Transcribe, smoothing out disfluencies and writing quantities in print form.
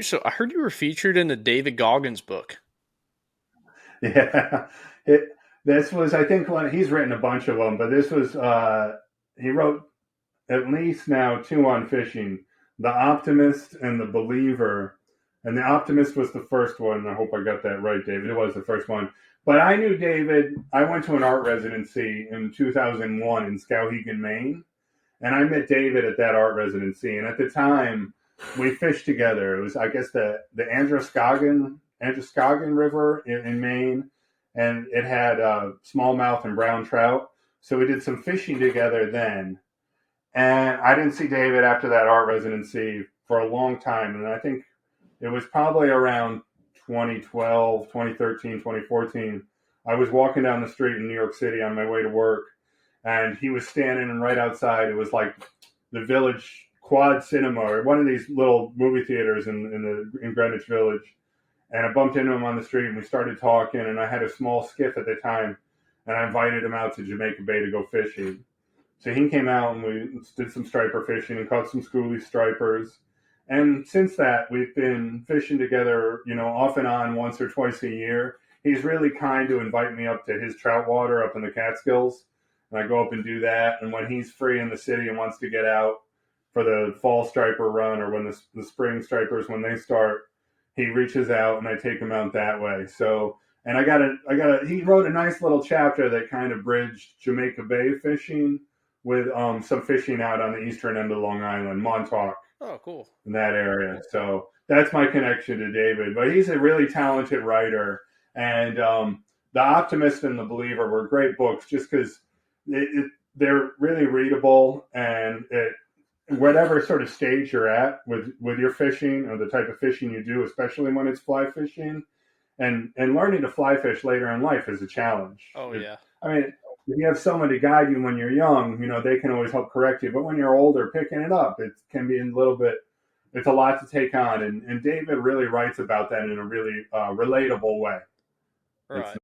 So I heard you were featured in the David Goggins book. Yeah, it. This was, I think, one he's written a bunch of them, but this was he wrote at least now two on fishing, The Optimist and The Believer. And The Optimist was the first one. I hope I got that right, David. It was the first one. But I knew David. I went to an art residency in 2001 in Skowhegan, Maine, and I met David at that art residency. And at the time, we fished together. It was, I guess, the Androscoggin River in Maine, and it had smallmouth and brown trout. So we did some fishing together then. And I didn't see David after that art residency for a long time. And I think it was probably around 2012, 2013, 2014. I was walking down the street in New York City on my way to work, and he was standing right outside. It was like the Village Quad Cinema, or one of these little movie theaters in Greenwich Village. And I bumped into him on the street, and we started talking. And I had a small skiff at the time, and I invited him out to Jamaica Bay to go fishing. So he came out and we did some striper fishing and caught some schoolie stripers. And since that, we've been fishing together, off and on once or twice a year. He's really kind to invite me up to his trout water up in the Catskills. And I go up and do that. And when he's free in the city and wants to get out for the fall striper run, or when the spring stripers, when they start, he reaches out and I take him out that way. So, and he wrote a nice little chapter that kind of bridged Jamaica Bay fishing with some fishing out on the eastern end of Long Island, Montauk, Oh, cool. in that area. So that's my connection to David. But he's a really talented writer, and The Optimist and The Believer were great books just because they're really readable, and whatever sort of stage you're at with your fishing or the type of fishing you do, especially when it's fly fishing, and learning to fly fish later in life is a challenge. Oh yeah. I mean, if you have someone to guide you when you're young, they can always help correct you. But when you're older, picking it up, it can be a little bit. It's a lot to take on, and David really writes about that in a really relatable way. It's Right.